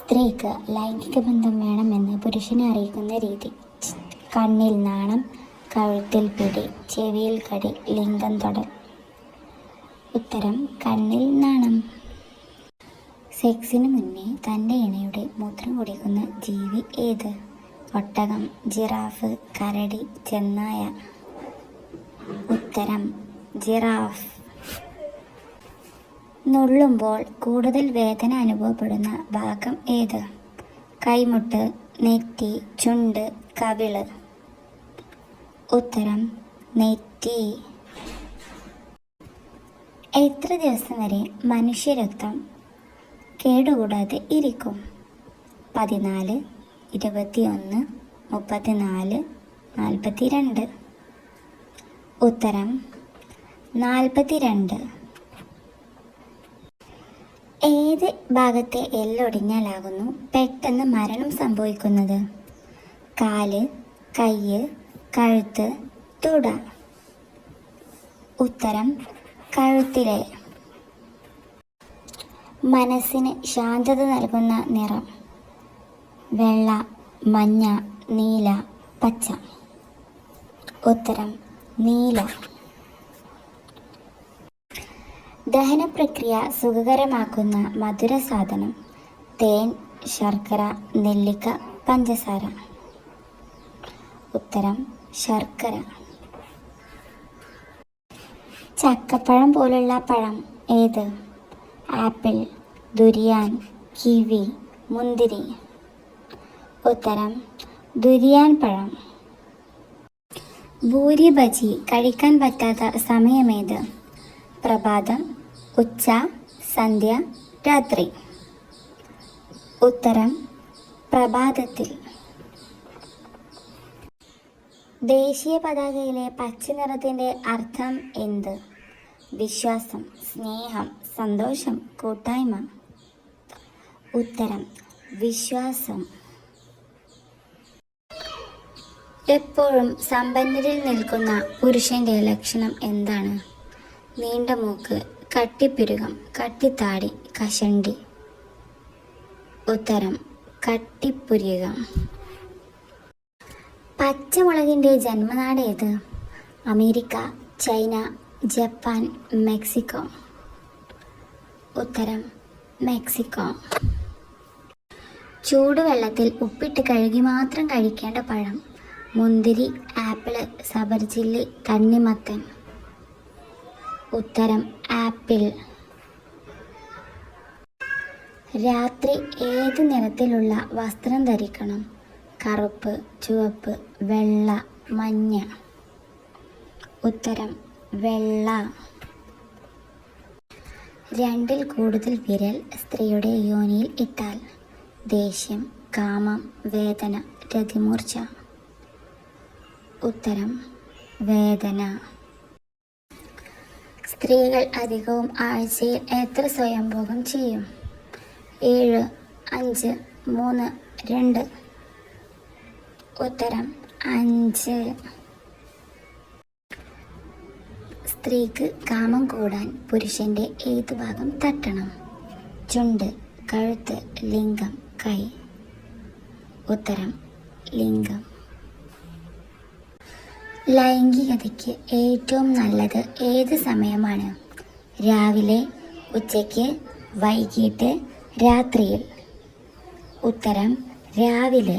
സ്ത്രീക്ക് ലൈംഗിക ബന്ധം വേണമെന്ന് പുരുഷനെ അറിയിക്കുന്ന രീതി. കണ്ണിൽ നാണം, കഴുത്തിൽ പിടി, ചെവിയിൽ കടി, ലിംഗം തൊടൽ. ഉത്തരം കണ്ണിൽ നാണം. സെക്സിന് മുന്നേ തൻ്റെ ഇണയുടെ മൂത്രം കുടിക്കുന്ന ജീവി ഏത്? ഒട്ടകം, ജിറാഫ്, കരടി, ചെന്നായ. ഉത്തരം ജിറാഫ്. നുള്ളുമ്പോൾ കൂടുതൽ വേദന അനുഭവപ്പെടുന്ന ഭാഗം ഏത്? കൈമുട്ട്, നെറ്റി, ചുണ്ട്, കവിള്. ഉത്തരം നെറ്റി. എത്ര ദിവസം വരെ മനുഷ്യരക്തം കേടുകൂടാതെ ഇരിക്കും? 14, 21, 34, 42. ഉത്തരം 42. ഏത് ഭാഗത്തെ എല്ലൊടിഞ്ഞാലാകുന്നു പെട്ടെന്ന് മരണം സംഭവിക്കുന്നത്? കാല്, കയ്യ്, കഴുത്ത്, തുട. ഉത്തരം കഴുത്തിലെ. മനസ്സിന് ശാന്തത നൽകുന്ന നിറം? വെള്ള, മഞ്ഞ, നീല, പച്ച. ഉത്തരം നീല. ദഹനപ്രക്രിയ സുഖകരമാക്കുന്ന മധുര സാധനം? തേൻ, ശർക്കര, നെല്ലിക്ക, പഞ്ചസാര. ഉത്തരം ശർക്കര. ചക്കപ്പഴം പോലുള്ള പഴം ഏത്? ആപ്പിൾ, ദുരിയാൻ, കിവി, മുന്തിരി. ഉത്തരം ദുരിയാൻ പഴം. ഭൂരി ബജി കഴിക്കാൻ പറ്റാത്ത സമയമേത്? പ്രഭാതം, ഉച്ച, സന്ധ്യ, രാത്രി. ഉത്തരം പ്രഭാതത്തിൽ. ദേശീയ പതാകയിലെ പച്ച നിറത്തിൻ്റെ അർത്ഥം എന്ത്? വിശ്വാസം, സ്നേഹം, സന്തോഷം, കൂട്ടായ്മ. ഉത്തരം വിശ്വാസം. എപ്പോഴും സമ്പന്നരിൽ നിൽക്കുന്ന പുരുഷൻ്റെ ലക്ഷണം എന്താണ്? നീണ്ട മൂക്ക്, കട്ടിപ്പിരുകം, കട്ടിത്താടി, കഷണ്ടി. ഉത്തരം കട്ടിപ്പുരികം. പച്ചമുളകിൻ്റെ ജന്മനാട് ഏത്? America, China, Japan, Mexico. ഉത്തരം മെക്സിക്കോ. ചൂടുവെള്ളത്തിൽ ഉപ്പിട്ട് കഴുകി മാത്രം കഴിക്കേണ്ട പഴം? മുന്തിരി, ആപ്പിള്, സബർജില്ലി, തണ്ണിമത്തൻ. ഉത്തരം ആപ്പിൾ. രാത്രി ഏത് നിറത്തിലുള്ള വസ്ത്രം ധരിക്കണം? കറുപ്പ്, ചുവപ്പ്, വെള്ള, മഞ്ഞ. ഉത്തരം വെള്ള. 2ൽ കൂടുതൽ വിരൽ സ്ത്രീയുടെ യോനിയിൽ ഇട്ടാൽ? ദേഷ്യം, കാമം, വേദന, രതിമൂർച്ച. ഉത്തരം വേദന. സ്ത്രീകൾ അധികവും ആഴ്ചയിൽ എത്ര സ്വയംഭോഗം ചെയ്യും? 7, 5, 3, 2. ഉത്തരം 5. സ്ത്രീക്ക് കാമം കൂടാൻ പുരുഷൻ്റെ ഏത് ഭാഗം തട്ടണം? ചുണ്ട്, കഴുത്ത്, ലിംഗം, കൈ. ഉത്തരം ലിംഗം. ലൈംഗികതയ്ക്ക് ഏറ്റവും നല്ലത് ഏത് സമയമാണ്? രാവിലെ, ഉച്ചയ്ക്ക്, വൈകിട്ട്, രാത്രിയിൽ. ഉത്തരം രാവിലെ.